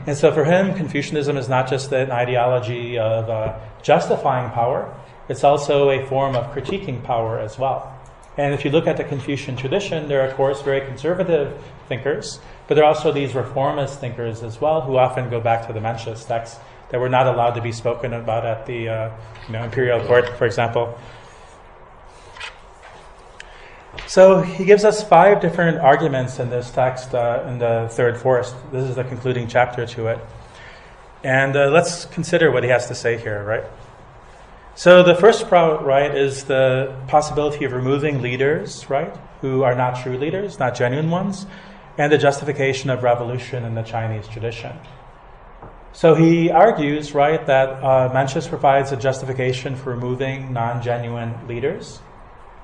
Speaker 2: And so for him, Confucianism is not just an ideology of justifying power, it's also a form of critiquing power as well. And if you look at the Confucian tradition, there are, of course, very conservative thinkers, but there are also these reformist thinkers as well who often go back to the Mencius texts that were not allowed to be spoken about at the imperial court, for example. So he gives us 5 different arguments in this text in the third forest. This is the concluding chapter to it. And let's consider what he has to say here, right? So the first part, right, is the possibility of removing leaders, right, who are not true leaders, not genuine ones, and the justification of revolution in the Chinese tradition. So he argues, right, that Mencius provides a justification for removing non-genuine leaders.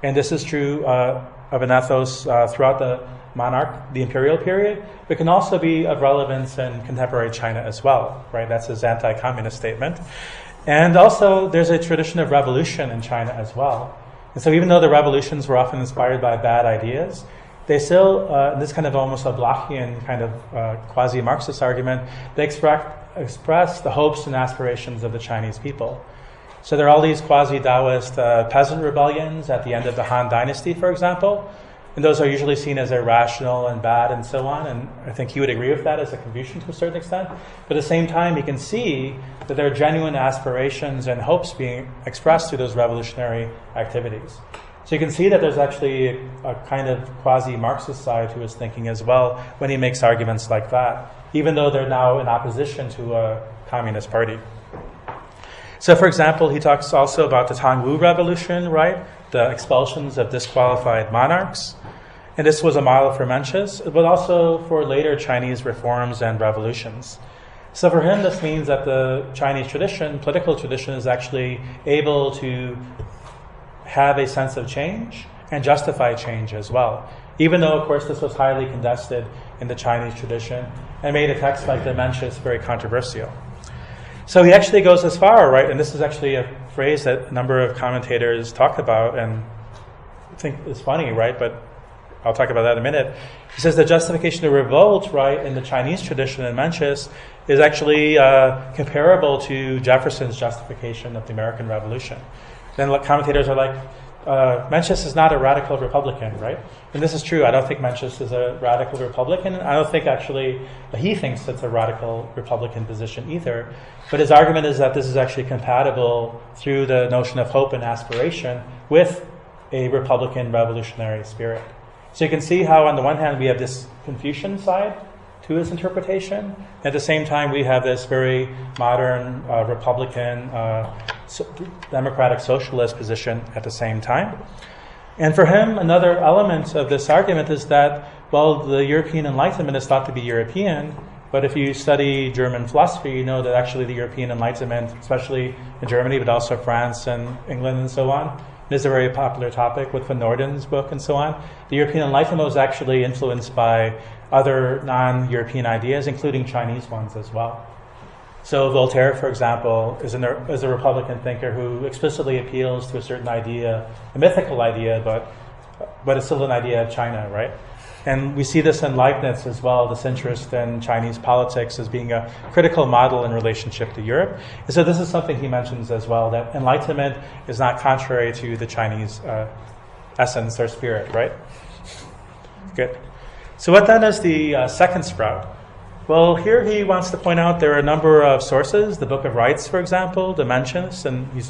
Speaker 2: And this is true of an ethos throughout the imperial period, but can also be of relevance in contemporary China as well, right? That's his anti-communist statement. And also, there's a tradition of revolution in China as well. And so even though the revolutions were often inspired by bad ideas, they still, this kind of almost a Blochian kind of quasi-Marxist argument, they express the hopes and aspirations of the Chinese people. So there are all these quasi-Taoist peasant rebellions at the end of the Han Dynasty, for example, and those are usually seen as irrational and bad and so on, and I think he would agree with that as a Confucian to a certain extent. But at the same time, you can see that there are genuine aspirations and hopes being expressed through those revolutionary activities. So you can see that there's actually a kind of quasi-Marxist side to his thinking as well when he makes arguments like that, even though they're now in opposition to a communist party. So, for example, he talks also about the Tong Lu Revolution, right? The expulsions of disqualified monarchs. And this was a model for Mencius, but also for later Chinese reforms and revolutions. So for him, this means that the Chinese tradition, political tradition, is actually able to have a sense of change and justify change as well. Even though, of course, this was highly contested in the Chinese tradition and made a text like the Mencius very controversial. So he actually goes as far, right, and this is actually a phrase that a number of commentators talk about and I think is funny, right, but I'll talk about that in a minute. He says the justification of revolt, right, in the Chinese tradition in Mencius is actually comparable to Jefferson's justification of the American Revolution. Then commentators are like, Mencius is not a radical Republican, right? And this is true. I don't think Mencius is a radical Republican. I don't think actually he thinks it's a radical Republican position either. But his argument is that this is actually compatible through the notion of hope and aspiration with a Republican revolutionary spirit. So you can see how on the one hand we have this Confucian side to his interpretation. At the same time we have this very modern Republican democratic socialist position at the same time. And for him, another element of this argument is that, well, the European Enlightenment is thought to be European, but if you study German philosophy, you know that actually the European Enlightenment, especially in Germany, but also France and England and so on, is a very popular topic with Van Noorden's book and so on. The European Enlightenment was actually influenced by other non-European ideas, including Chinese ones as well. So Voltaire, for example, is a Republican thinker who explicitly appeals to a certain idea, a mythical idea, but it's still an idea of China, right? And we see this in Leibniz as well, this interest in Chinese politics as being a critical model in relationship to Europe. And so this is something he mentions as well, that Enlightenment is not contrary to the Chinese essence or spirit, right? Good. So what then is the second sprout? Well, here he wants to point out there are a number of sources, the Book of Rights, for example, the Mencius, and he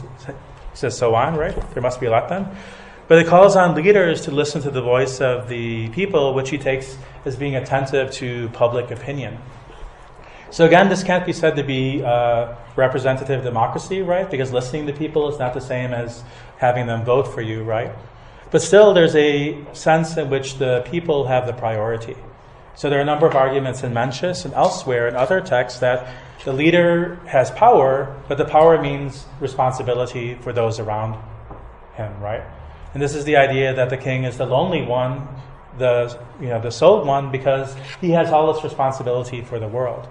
Speaker 2: says so on, right? There must be a lot then. But it calls on leaders to listen to the voice of the people, which he takes as being attentive to public opinion. So again, this can't be said to be representative democracy, right? Because listening to people is not the same as having them vote for you, right? But still, there's a sense in which the people have the priority. So there are a number of arguments in Mencius and elsewhere in other texts that the leader has power, but the power means responsibility for those around him, right? And this is the idea that the king is the lonely one, the sole one, because he has all this responsibility for the world.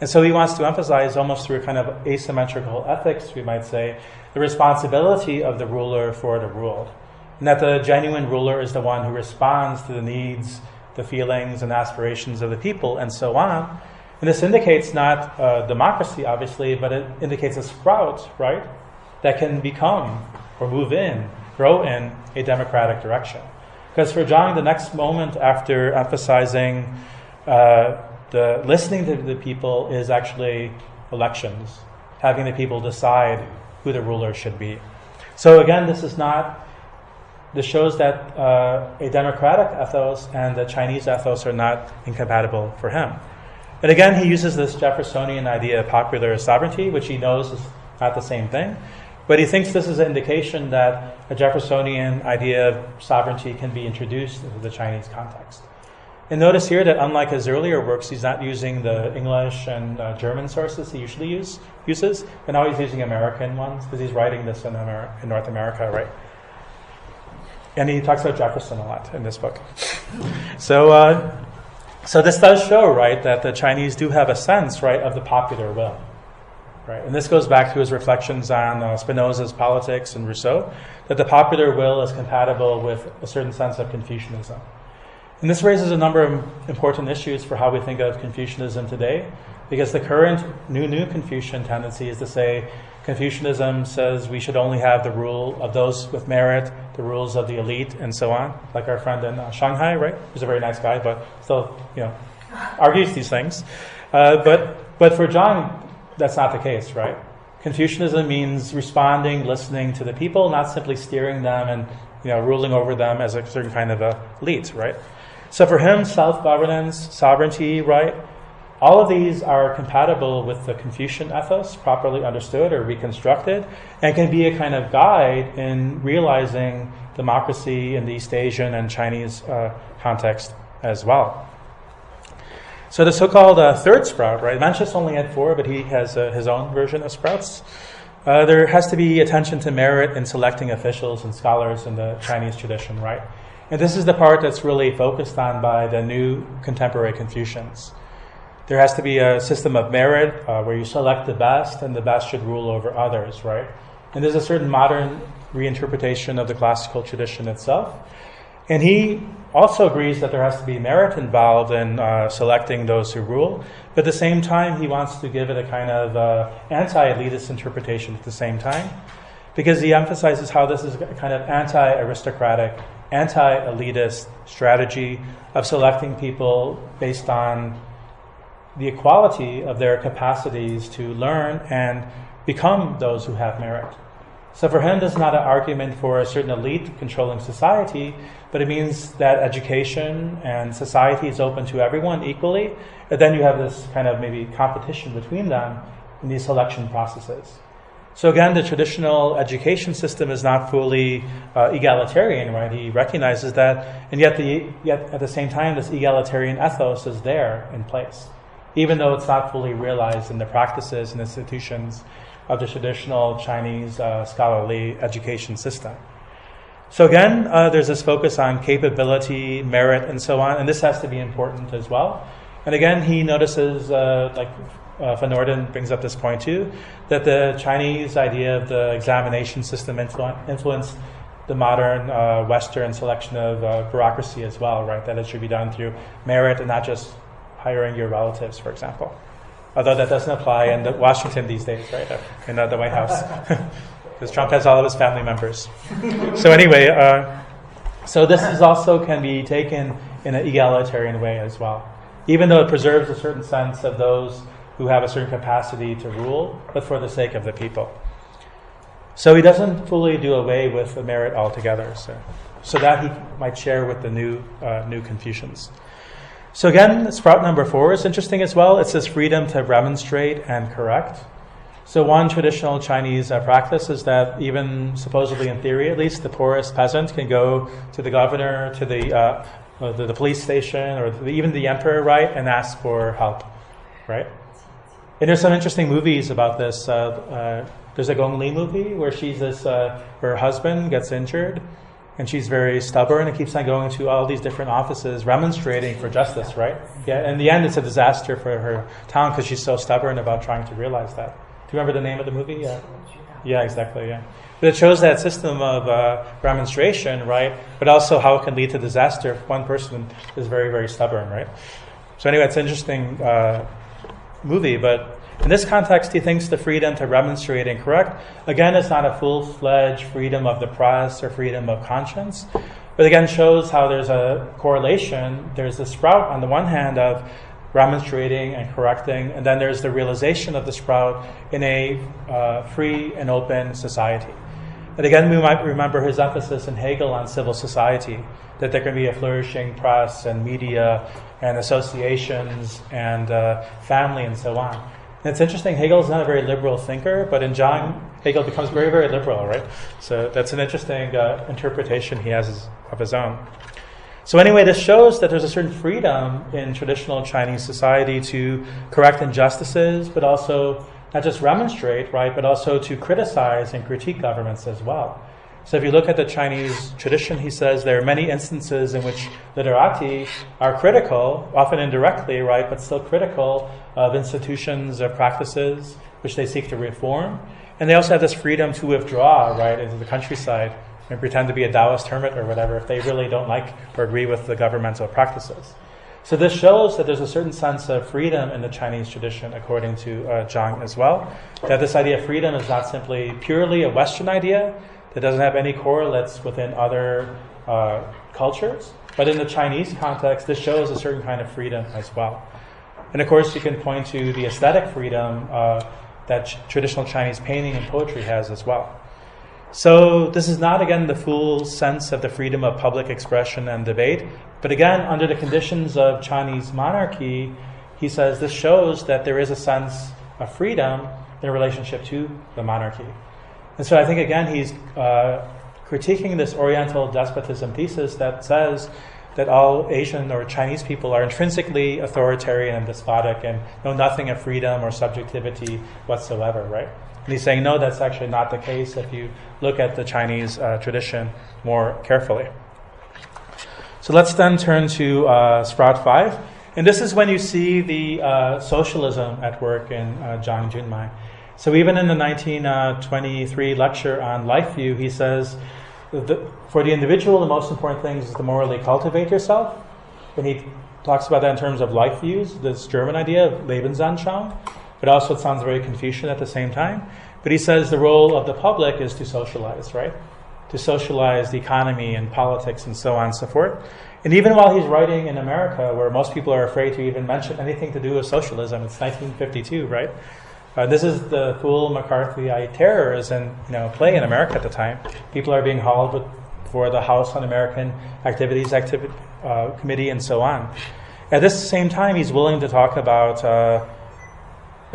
Speaker 2: And so he wants to emphasize, almost through a kind of asymmetrical ethics, we might say, the responsibility of the ruler for the ruled. and that the genuine ruler is the one who responds to the needs, the feelings, and aspirations of the people, and so on. And this indicates not democracy, obviously, but it indicates a sprout, right, that can become or move in, grow in a democratic direction. Because for Zhang, the next moment after emphasizing the listening to the people is actually elections, having the people decide who the ruler should be. So again, this shows that a democratic ethos and the Chinese ethos are not incompatible for him. And again, he uses this Jeffersonian idea of popular sovereignty, which he knows is not the same thing. But he thinks this is an indication that a Jeffersonian idea of sovereignty can be introduced into the Chinese context. And notice here that unlike his earlier works, he's not using the English and German sources he usually uses, but now he's using American ones because he's writing this in North America, right? And he talks about Jefferson a lot in this book. So this does show, right, that the Chinese do have a sense, right, of the popular will. Right? And this goes back to his reflections on Spinoza's Politics and Rousseau, that the popular will is compatible with a certain sense of Confucianism. And this raises a number of important issues for how we think of Confucianism today, because the current new Confucian tendency is to say Confucianism says we should only have the rule of those with merit, the rules of the elite, and so on, like our friend in Shanghai, right? Who's a very nice guy, but still, argues these things. But for Zhang, that's not the case, right? Confucianism means responding, listening to the people, not simply steering them and ruling over them as a certain kind of elite, right? So for him, self-governance, sovereignty, right? All of these are compatible with the Confucian ethos, properly understood or reconstructed, and can be a kind of guide in realizing democracy in the East Asian and Chinese context as well. So the so-called third sprout, right? Mencius only had 4, but he has his own version of sprouts. There has to be attention to merit in selecting officials and scholars in the Chinese tradition, right? And this is the part that's really focused on by the new contemporary Confucians. There has to be a system of merit where you select the best, and the best should rule over others, right? And there's a certain modern reinterpretation of the classical tradition itself. And he also agrees that there has to be merit involved in selecting those who rule, but at the same time, he wants to give it a kind of anti-elitist interpretation at the same time, because he emphasizes how this is a kind of anti-aristocratic, anti-elitist strategy of selecting people based on the equality of their capacities to learn and become those who have merit. So for him, this is not an argument for a certain elite controlling society, but it means that education and society is open to everyone equally, and then you have this kind of maybe competition between them in these selection processes. So again, the traditional education system is not fully egalitarian, right? He recognizes that, and yet at the same time, this egalitarian ethos is there in place, even though it's not fully realized in the practices and institutions of the traditional Chinese scholarly education system. So again, there's this focus on capability, merit, and so on, and this has to be important as well. And again, he notices, Van Orden brings up this point too, that the Chinese idea of the examination system influenced the modern Western selection of bureaucracy as well, right? That it should be done through merit and not just hiring your relatives, for example. Although that doesn't apply in Washington these days, right? In the White House. Because Trump has all of his family members. So anyway, so this is also can be taken in an egalitarian way as well, even though it preserves a certain sense of those who have a certain capacity to rule, but for the sake of the people. So he doesn't fully do away with the merit altogether. So that he might share with the new Confucians. So again, sprout number 4 is interesting as well. It says freedom to remonstrate and correct. So one traditional Chinese practice is that even supposedly in theory at least, the poorest peasant can go to the governor, to the police station, or even the emperor, right, and ask for help, right? And there's some interesting movies about this. There's a Gong Li movie where her husband gets injured, and she's very stubborn and keeps on going to all these different offices, remonstrating for justice, right? Yeah, in the end, it's a disaster for her town because she's so stubborn about trying to realize that. you remember the name of the movie? Yeah, exactly, yeah. But it shows that system of remonstration, right? But also how it can lead to disaster if one person is very, very stubborn, right? So anyway, it's an interesting movie, but in this context, he thinks the freedom to remonstrate and correct, again, it's not a full-fledged freedom of the press or freedom of conscience, but again shows how there's a correlation. There's the sprout on the one hand of remonstrating and correcting, and then there's the realization of the sprout in a free and open society. And again, we might remember his emphasis in Hegel on civil society, that there can be a flourishing press and media and associations and family and so on. And it's interesting, Hegel's not a very liberal thinker, but in Zhang, Hegel becomes very, very liberal, right? So that's an interesting interpretation he has of his own. So anyway, this shows that there's a certain freedom in traditional Chinese society to correct injustices, but also not just remonstrate, right, but also to criticize and critique governments as well. So if you look at the Chinese tradition, he says there are many instances in which literati are critical, often indirectly, right, but still critical of institutions or practices which they seek to reform. And they also have this freedom to withdraw, right, into the countryside and pretend to be a Taoist hermit or whatever if they really don't like or agree with the governmental practices. So this shows that there's a certain sense of freedom in the Chinese tradition, according to Zhang as well, that this idea of freedom is not simply purely a Western idea that doesn't have any correlates within other cultures, but in the Chinese context, this shows a certain kind of freedom as well. And of course, you can point to the aesthetic freedom that traditional Chinese painting and poetry has as well. So this is not, again, the full sense of the freedom of public expression and debate, but again, under the conditions of Chinese monarchy, he says this shows that there is a sense of freedom in relationship to the monarchy. And so I think, again, he's critiquing this Oriental despotism thesis that says that all Asian or Chinese people are intrinsically authoritarian and despotic and know nothing of freedom or subjectivity whatsoever, right? And he's saying, no, that's actually not the case if you look at the Chinese tradition more carefully. So let's then turn to Sprout 5. And this is when you see the socialism at work in Zhang Junmai. So even in the 1923 lecture on life view, he says, for the individual, the most important thing is to morally cultivate yourself. And he talks about that in terms of life views, this German idea of Lebensanschauung. But also it sounds very Confucian at the same time. But he says the role of the public is to socialize, right? To socialize the economy and politics and so on and so forth. And even while he's writing in America, where most people are afraid to even mention anything to do with socialism, it's 1952, right? This is the full McCarthyite terror is in play in America at the time. People are being hauled before the House Un-American Activities Committee and so on. At this same time, he's willing to talk about a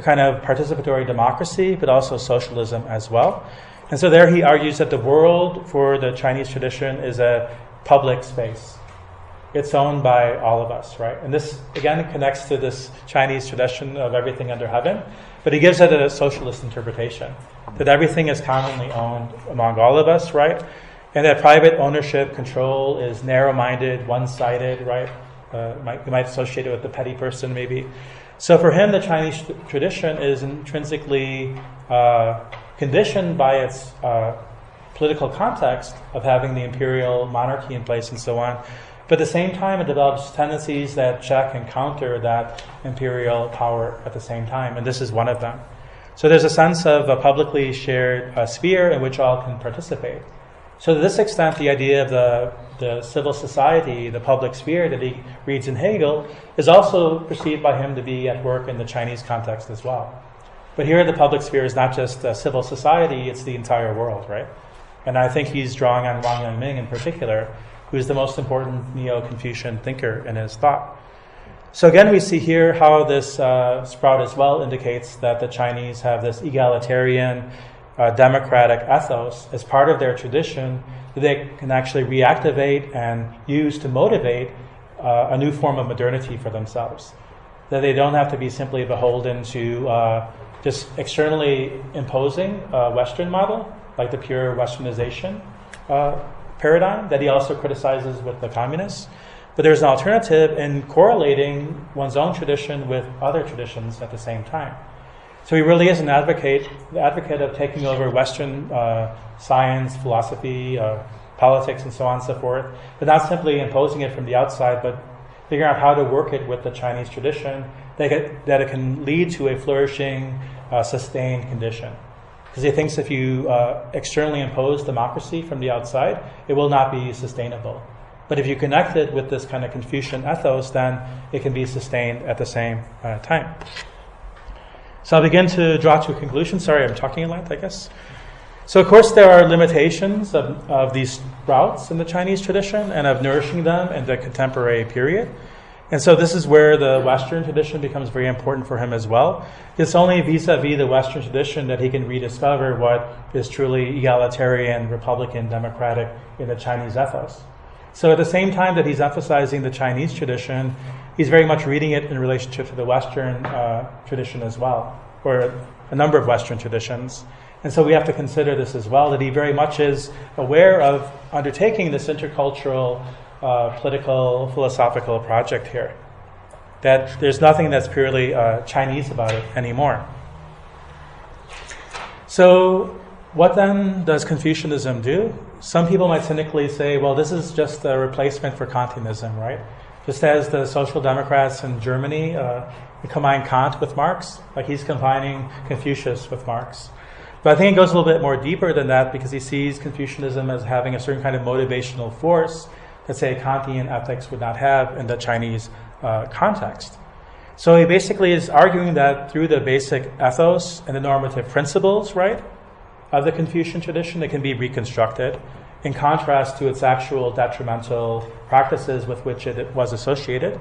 Speaker 2: kind of participatory democracy, but also socialism as well. And so there he argues that the world for the Chinese tradition is a public space. It's owned by all of us, right? And this, again, connects to this Chinese tradition of everything under heaven, but he gives it a socialist interpretation, that everything is commonly owned among all of us, right? And that private ownership control is narrow-minded, one-sided, right? You might associate it with the petty person, maybe. So for him, the Chinese tradition is intrinsically conditioned by its political context of having the imperial monarchy in place and so on. But at the same time, it develops tendencies that check and counter that imperial power at the same time, and this is one of them. So there's a sense of a publicly shared sphere in which all can participate. So to this extent, the idea of the civil society, the public sphere that he reads in Hegel, is also perceived by him to be at work in the Chinese context as well. But here the public sphere is not just civil society, it's the entire world, right? And I think he's drawing on Wang Yangming in particular, who is the most important Neo-Confucian thinker in his thought. So again, we see here how this sprout as well indicates that the Chinese have this egalitarian, democratic ethos as part of their tradition that they can actually reactivate and use to motivate a new form of modernity for themselves. That they don't have to be simply beholden to just externally imposing a Western model, like the pure Westernization paradigm that he also criticizes with the communists. But there's an alternative in correlating one's own tradition with other traditions at the same time. So he really is an advocate of taking over Western science, philosophy, politics, and so on and so forth, but not simply imposing it from the outside, but figuring out how to work it with the Chinese tradition, that it can lead to a flourishing, sustained condition. Because he thinks if you externally impose democracy from the outside, it will not be sustainable. But if you connect it with this kind of Confucian ethos, then it can be sustained at the same time. So I'll begin to draw to a conclusion. Sorry, I'm talking a lot, I guess. So, of course, there are limitations of these routes in the Chinese tradition and of nourishing them in the contemporary period. And so this is where the Western tradition becomes very important for him as well. It's only vis-a-vis the Western tradition that he can rediscover what is truly egalitarian, republican, democratic in the Chinese ethos. So at the same time that he's emphasizing the Chinese tradition, he's very much reading it in relationship to the Western tradition as well, or a number of Western traditions. And so we have to consider this as well, that he very much is aware of undertaking this intercultural, political, philosophical project here. That there's nothing that's purely Chinese about it anymore. So what then does Confucianism do? Some people might cynically say, well, this is just a replacement for Kantianism, right? Just as the Social Democrats in Germany combine Kant with Marx, like he's combining Confucius with Marx. But I think it goes a little bit more deeper than that, because he sees Confucianism as having a certain kind of motivational force that, say, Kantian ethics would not have in the Chinese context. So he basically is arguing that through the basic ethos and the normative principles, right, of the Confucian tradition, it can be reconstructed in contrast to its actual detrimental practices with which it was associated.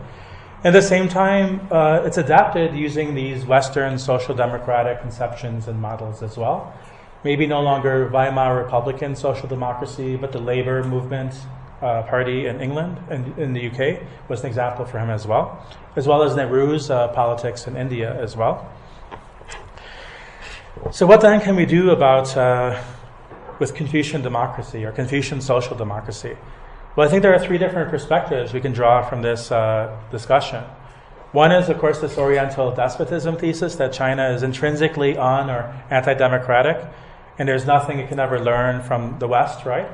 Speaker 2: At the same time, it's adapted using these Western social democratic conceptions and models as well. Maybe no longer Weimar Republican social democracy, but the Labour movement party in England and in the UK was an example for him as well as Nehru's politics in India as well. So what then can we do about with Confucian democracy or Confucian social democracy? Well, I think there are three different perspectives we can draw from this discussion. One is, of course, this Oriental despotism thesis that China is intrinsically or anti-democratic, and there's nothing it can ever learn from the West, right?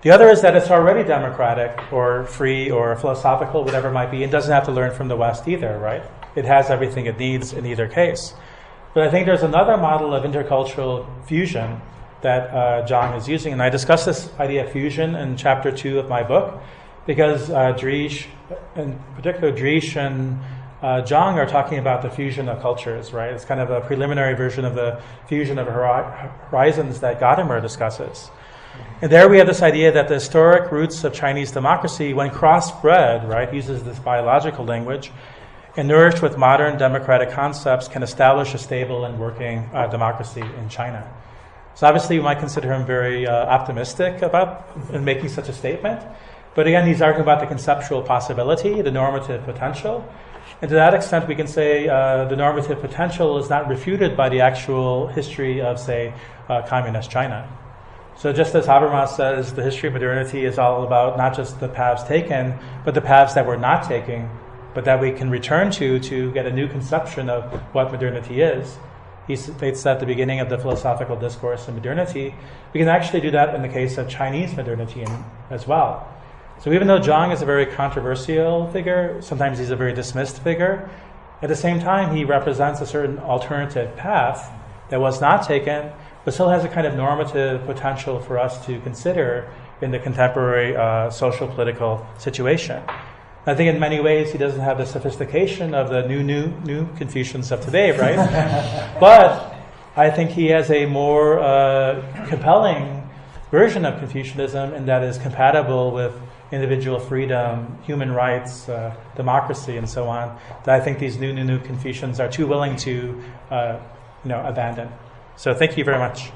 Speaker 2: The other is that it's already democratic or free or philosophical, whatever it might be. It doesn't have to learn from the West either, right? It has everything it needs in either case. But I think there's another model of intercultural fusion that Zhang is using. And I discuss this idea of fusion in chapter 2 of my book, because Dries, in particular Dries and Zhang are talking about the fusion of cultures, right? It's kind of a preliminary version of the fusion of horizons that Gadamer discusses. And there we have this idea that the historic roots of Chinese democracy, when crossbred, right, uses this biological language, and nourished with modern democratic concepts, can establish a stable and working democracy in China. So obviously we might consider him very optimistic about in making such a statement. But again, he's arguing about the conceptual possibility, the normative potential. And to that extent, we can say the normative potential is not refuted by the actual history of, say, communist China. So just as Habermas says, the history of modernity is all about not just the paths taken, but the paths that we're not taking, but that we can return to get a new conception of what modernity is. He states that at the beginning of the philosophical discourse in modernity, we can actually do that in the case of Chinese modernity as well. So even though Zhang is a very controversial figure, sometimes he's a very dismissed figure, at the same time he represents a certain alternative path that was not taken, but still has a kind of normative potential for us to consider in the contemporary social political situation. I think in many ways he doesn't have the sophistication of the new Confucians of today, right? But I think he has a more compelling version of Confucianism, and that is compatible with individual freedom, human rights, democracy, and so on, that I think these new Confucians are too willing to abandon. So thank you very much.